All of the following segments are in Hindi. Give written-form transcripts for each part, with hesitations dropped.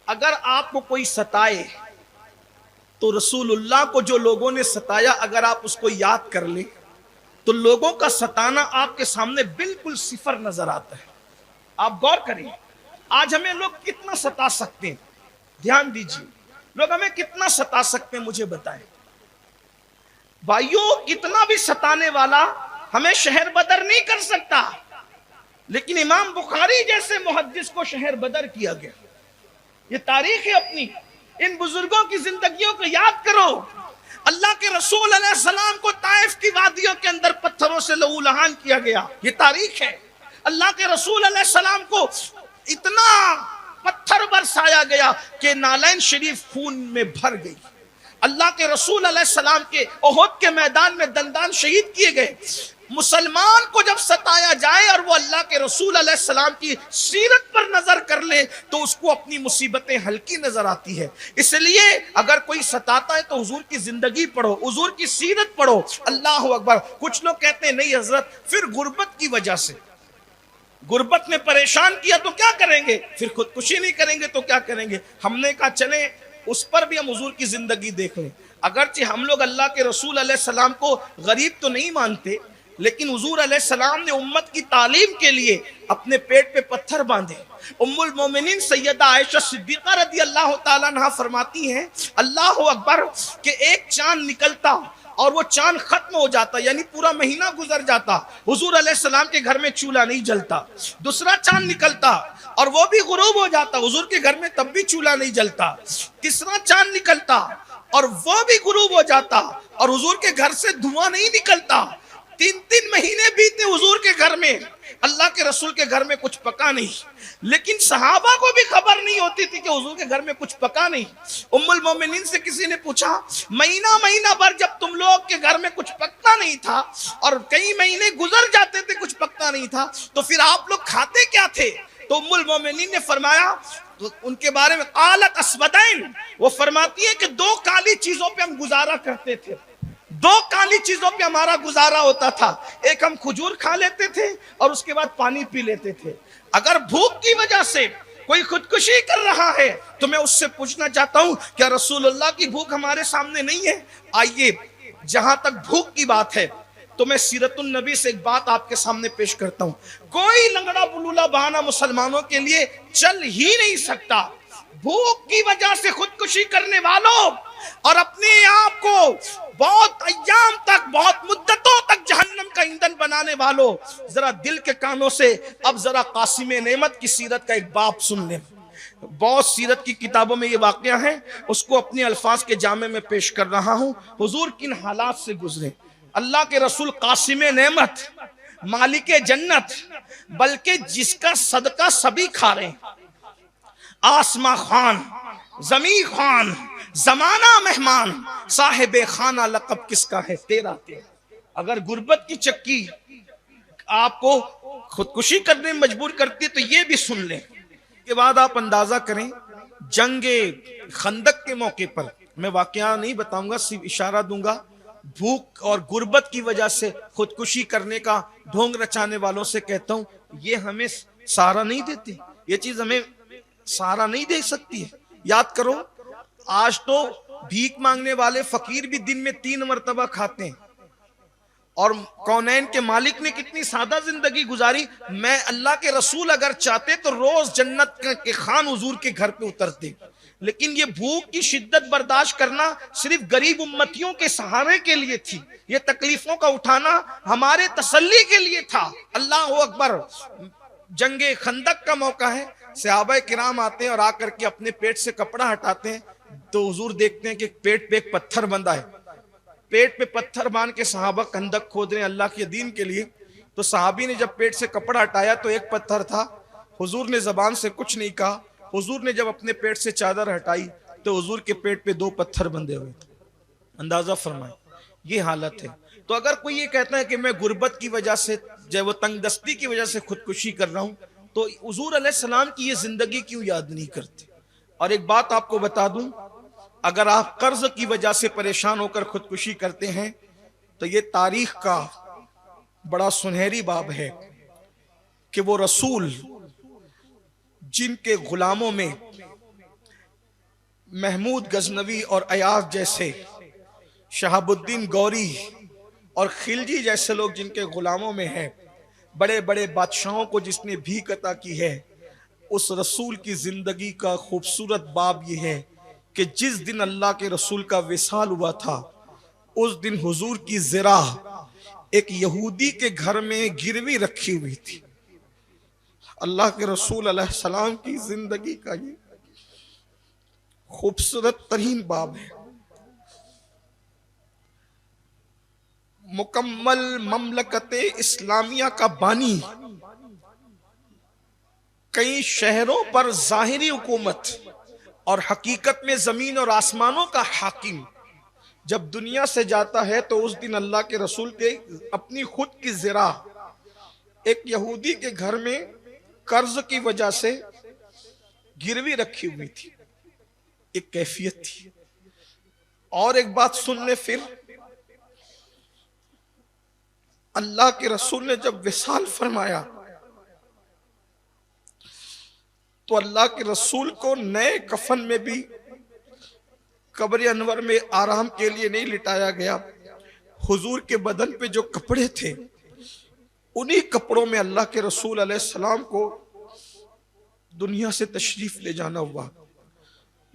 अगर आपको कोई सताए तो रसूलुल्लाह को जो लोगों ने सताया अगर आप उसको याद कर ले तो लोगों का सताना आपके सामने बिल्कुल सिफर नजर आता है। आप गौर करें, आज हमें लोग कितना सता सकते हैं, ध्यान दीजिए, लोग हमें कितना सता सकते हैं मुझे बताएं। भाइयों, इतना भी सताने वाला हमें शहर बदर नहीं कर सकता, लेकिन इमाम बुखारी जैसे मुहद्दिस को शहर बदर किया गया। ये तारीख है अपनी। इन बुजुर्गों की जिंदगियों को याद करो। अल्लाह के रसूल अलैहिस्सलाम को ताइफ की वादियों के अंदर पत्थरों से लहूलुहान किया गया, ये तारीख है। अल्लाह के रसूल अलैहिस्सलाम को इतना पत्थर बरसाया गया कि नालैन शरीफ खून में भर गई। अल्लाह के रसूल अलैहिस्सलाम के ओहद के मैदान में दंदान शहीद किए गए। मुसलमान को जब सताया जाए और वो अल्लाह के रसूल अलैहिस्सलाम की सीरत पर नजर कर ले तो उसको अपनी मुसीबतें हल्की नजर आती है। इसलिए अगर कोई सताता है तो हुजूर की जिंदगी पढ़ो, हुजूर की सीरत पढ़ो। अल्लाह अकबर। कुछ लोग कहते हैं नहीं हजरत, फिर गुर्बत की वजह से, गुर्बत ने परेशान किया तो क्या करेंगे, फिर खुदकुशी नहीं करेंगे तो क्या करेंगे। हमने कहा चले उस पर भी हम हुजूर की जिंदगी देख लें। अगरचे हम लोग अल्लाह के रसूल अलैहिस्सलाम को गरीब तो नहीं मानते, लेकिन हुजूर अलैहिस्सलाम ने उम्मत की तालीम के लिए अपने पेट पे पत्थर बांधे। उम्मुल मोमिनीन सैयदा आयशा सिद्दीका रदी अल्लाह ताला अन्हा फरमाती हैं, अल्लाह अकबर, के एक चांद निकलता और वो चांद खत्म हो जाता, यानी पूरा महीना गुजर जाता, हुजूर अलैहिस्सलाम के घर में चूल्हा नहीं जलता। दूसरा चांद निकलता और वो भी गुरूब हो जाता, हुजूर के घर में तब भी चूल्हा नहीं जलता। तीसरा चांद निकलता और वो भी गुरूब हो जाता और हुजूर के घर से धुआं नहीं निकलता। 3-3 महीने बीते हुजूर के घर में, अल्लाह के रसूल के घर में कुछ पका नहीं, लेकिन सहाबा को भी खबर नहीं होती थी कि हुजूर के घर में कुछ पका नहीं। उम्मुल मोमिनीन से किसी ने पूछा, महीना भर जब तुम लोग के घर में कुछ पकता नहीं था और कई महीने गुजर जाते थे कुछ पकता नहीं था, तो फिर आप लोग खाते क्या थे? तो उम्मुल मोमिनीन ने फरमाया, तो उनके बारे में कालत अस्वदैन, वो फरमाती है कि 2 काली चीजों पे हम गुजारा करते थे, 2 काली चीजों पे हमारा गुजारा होता था। एक हम खजूर खा लेते थे और उसके बाद पानी पी लेते थे। अगर भूख की वजह से कोई खुदकुशी कर रहा है तो मैं उससे पूछना चाहता हूं, क्या रसूलुल्लाह की भूख हमारे सामने नहीं है? आइए, जहां तक भूख की बात है तो मैं सीरतुन नबी से एक बात आपके सामने पेश करता हूं। कोई लंगड़ा बुलूला बहाना मुसलमानों के लिए चल ही नहीं सकता। भूख की वजह से खुदकुशी करने वालों और अपने आप को बहुत अय्याम तक, बहुत मुद्दतों तक जहन्नम का ईंधन बनाने वालों, जरा दिल के कानों से अब जरा कासिम नेमत की सीरत का एक बाब सुन लें। बहुत सीरत की किताबों में ये वाकया है, उसको अपने अल्फाज के जामे में पेश कर रहा हूं। हुजूर किन हालात से गुजरे। अल्लाह के रसूल कासिम नेमत, मालिक जन्नत, बल्कि जिसका सदका सभी खा रहे हैं। आसमा खान, जमी खान, जमाना मेहमान, साहिब खाना लक़ब किसका है? तेरा तेरा। अगर गुर्बत की चक्की आपको खुदकुशी करने में मजबूर करती है तो ये भी सुन लें। के बाद आप अंदाजा करें, जंगे खंदक के मौके पर, मैं वाकया नहीं बताऊंगा, सिर्फ इशारा दूंगा। भूख और गुर्बत की वजह से खुदकुशी करने का ढोंग रचाने वालों से कहता हूं, ये हमें सहारा नहीं देती, ये चीज हमें सहारा नहीं दे सकती है। याद करो, आज तो भीख मांगने वाले फकीर भी दिन में 3 मरतबा खाते हैं, और कौनैन के मालिक ने कितनी सादा जिंदगी गुजारी। मैं अल्लाह के रसूल अगर चाहते तो रोज जन्नत के खान हुजूर के घर पे उतरते, लेकिन ये भूख की शिद्दत बर्दाश्त करना सिर्फ गरीब उम्मतियों के सहारे के लिए थी, ये तकलीफों का उठाना हमारे तसल्ली के लिए था। अल्लाह अकबर। जंगे खंदक का मौका है, सहाबा किराम आते हैं और आकर के अपने पेट से कपड़ा हटाते हैं तो हुजूर देखते हैं कि पेट पे एक पत्थर बंधा है। पेट पे पत्थर बांध के सहाबा खंदक खोद रहे हैं अल्लाह के दीन के लिए। तो सहाबी ने जब पेट से कपड़ा हटाया तो एक पत्थर था, हुजूर ने जबान से कुछ नहीं कहा। हुजूर ने जब अपने पेट से चादर हटाई तो हुजूर के पेट पे 2 पत्थर बंधे हुए थे। अंदाजा फरमाए, ये हालत है। तो अगर कोई ये कहता है कि मैं गुर्बत की वजह से, जो वो तंगदस्ती की वजह से खुदकुशी कर रहा हूं, तो हुजूर अलैहिस्सलाम की ये जिंदगी क्यों याद नहीं करते? और एक बात आपको बता दूं, अगर आप कर्ज की वजह से परेशान होकर खुदकुशी करते हैं तो ये तारीख का बड़ा सुनहरी बाब है कि वो रसूल जिनके गुलामों में महमूद गजनवी और अयाज जैसे, शहाबुद्दीन गौरी और खिलजी जैसे लोग जिनके गुलामों में हैं, बड़े बड़े बादशाहों को जिसने भीख अता की है, उस रसूल की जिंदगी का खूबसूरत बाब यह है कि जिस दिन अल्लाह के रसूल का विसाल हुआ था, उस दिन हुजूर की ज़रा एक यहूदी के घर में गिरवी रखी हुई थी। अल्लाह के रसूल अलैहिस्सलाम की जिंदगी का ये खूबसूरत तरीन बाब है। मुकम्मल ममलकते इस्लामिया का बानी, कई शहरों पर जाहिरी हुकूमत और हकीकत में जमीन और आसमानों का हाकिम जब दुनिया से जाता है, तो उस दिन अल्लाह के रसूल के अपनी खुद की ज़रा एक यहूदी के घर में कर्ज की वजह से गिरवी रखी हुई थी। एक कैफियत थी। और एक बात सुन ले, फिर अल्लाह के रसूल ने जब विसाल फरमाया तो अल्लाह के रसूल को नए कफन में भी कब्र अनवर में आराम के लिए नहीं लिटाया गया। हुजूर के बदन पे जो कपड़े थे, उन्हीं कपड़ों में अल्लाह के रसूल अलैहिस्सलाम को दुनिया से तशरीफ ले जाना हुआ।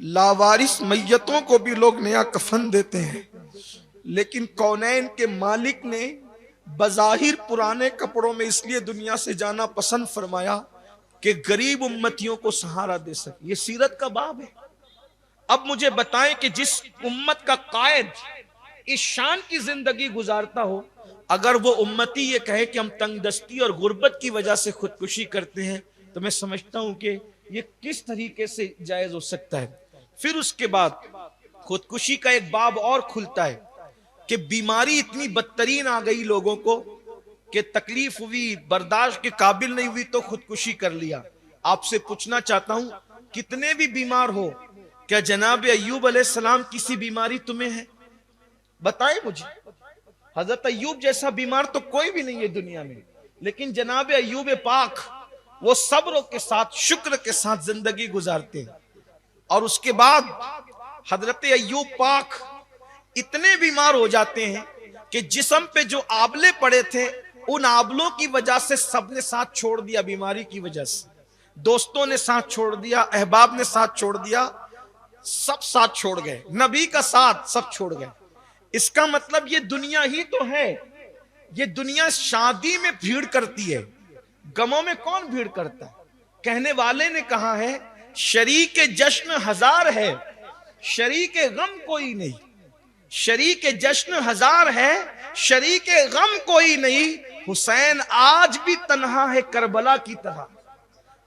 लावारिस मैयतों को भी लोग नया कफन देते हैं, लेकिन कौनैन के मालिक ने बज़ाहिर पुराने कपड़ों में इसलिए दुनिया से जाना पसंद फरमाया कि गरीब उम्मतियों को सहारा दे सके। ये सीरत का बाब है। अब मुझे बताएं कि जिस उम्मत का कायद इस शान की जिंदगी गुजारता हो, अगर वो उम्मती ये कहे कि हम तंगदस्ती और गुर्बत की वजह से खुदकुशी करते हैं, तो मैं समझता हूं कि ये किस तरीके से जायज हो सकता है। फिर उसके बाद खुदकुशी का एक बाब और खुलता है कि बीमारी इतनी बदतरीन आ गई लोगों को कि तकलीफ हुई, बर्दाश्त के काबिल नहीं हुई तो खुदकुशी कर लिया। आपसे पूछना चाहता हूं, कितने भी बीमार हो, क्या जनाब अय्यूब अलैहिस्सलाम किसी बीमारी तुम्हें है? बताएं मुझे। हजरत अय्यूब जैसा बीमार तो कोई भी नहीं है दुनिया में, लेकिन जनाब अय्यूब पाक वो सब्र के साथ, शुक्र के साथ जिंदगी गुजारते हैं। और उसके बाद हजरत अय्यूब पाक इतने बीमार हो जाते हैं कि जिस्म पे जो आबले पड़े थे, उन आबलों की वजह से सबने साथ छोड़ दिया। बीमारी की वजह से दोस्तों ने साथ छोड़ दिया, अहबाब ने साथ छोड़ दिया, सब साथ छोड़ गए, नबी का साथ सब छोड़ गए। इसका मतलब ये दुनिया ही तो है। ये दुनिया शादी में भीड़ करती है, गमों में कौन भीड़ करता है? कहने वाले ने कहा है, शरीक जश्न हजार है, शरीक गम कोई नहीं। शरीक जश्न हजार है, शरीक गम कोई नहीं। हुसैन आज भी तन्हा है करबला की तरह।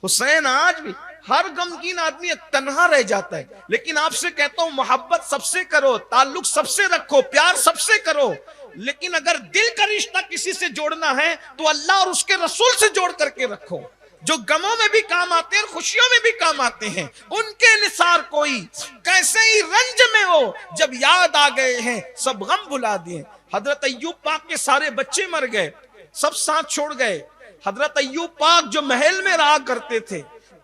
हुसैन आज भी, हर गमगीन आदमी तन्हा रह जाता है। लेकिन आपसे कहता हूं, मोहब्बत सबसे करो, ताल्लुक सबसे रखो, प्यार सबसे करो। लेकिन अगर दिल का रिश्ता किसी से जोड़ना है तो अल्लाह और उसके रसूल से जोड़ करके रखो, जो गमों में भी काम आते हैं और खुशियों में भी काम आते हैं। उनके निसार कोई कैसे ही रंज में हो, जब याद आ गए हैं सब गम भुला दिए। हजरत अय्यूब पाक के सारे बच्चे मर गए, सब साथ छोड़ गए। हजरत अय्यूब पाक जो महल में रहा करते थे,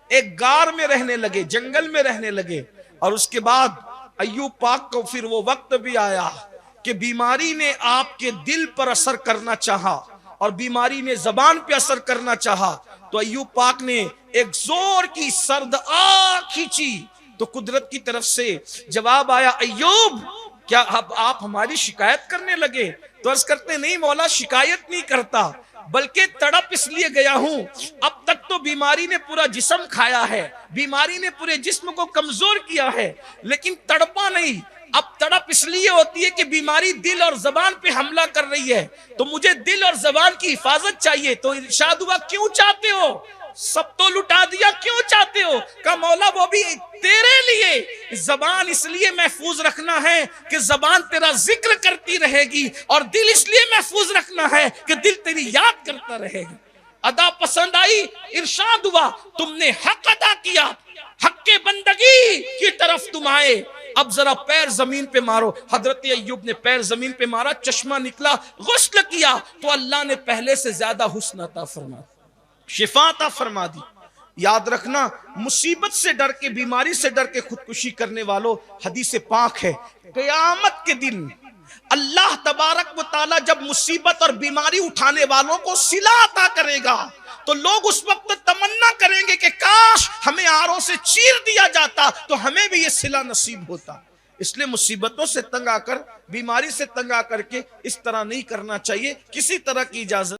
एक गार में रहने लगे, जंगल में रहने लगे। और उसके बाद अय्यूब पाक को फिर वो वक्त भी आया कि बीमारी ने आपके दिल पर असर करना चाहा और बीमारी ने जबान पे असर करना चाहा। तो अय्यूब पाक ने एक जोर की सर्द आग खींची, तो कुदरत की तरफ से जवाब आया, अय्यूब क्या अब आप हमारी शिकायत करने लगे? तो अर्ज करते, नहीं मौला, शिकायत नहीं करता, बल्कि तड़प इसलिए गया हूं। अब तक तो बीमारी ने पूरा जिस्म खाया है, बीमारी ने पूरे जिस्म को कमजोर किया है, लेकिन तड़पा नहीं। अब तड़प इसलिए होती है कि बीमारी दिल और जबान पे हमला कर रही है, तो मुझे दिल और जबान की हिफाजत चाहिए। तो इरशाद हुआ, क्यों चाहते हो? सब तो लुटा दिया, क्यों चाहते हो? कहा, मौला वो भी तेरे लिए। जबान इसलिए महफूज रखना है कि जबान तेरा जिक्र करती रहेगी, और दिल इसलिए महफूज रखना है कि दिल तेरी याद करता रहेगा। अदा पसंद आई, इरशाद हुआ, तुमने हक अदा किया, हक के बंदगी की तरफ तुम आए, अब जरा पैर जमीन पे मारो। हजरत अय्यूब ने पैर जमीन पे मारा, चश्मा निकला, गुस्ल किया, तो अल्लाह ने पहले से ज्यादा हुस्न अता फरमा, शिफा अता फरमा दी। याद रखना, मुसीबत से डर के, बीमारी से डर के खुदकुशी करने वालों, हदीस पाक है, क़यामत के दिन अल्लाह तबारक व तआला जब मुसीबत और बीमारी उठाने वालों को सिला अता करेगा तो लोग उस वक्त तमन्ना करेंगे कि काश हमें आरों से चीर दिया जाता तो हमें भी ये सिला नसीब होता। इसलिए मुसीबतों से तंग आकर, बीमारी से तंग आकर के इस तरह नहीं करना चाहिए। किसी तरह की इजाजत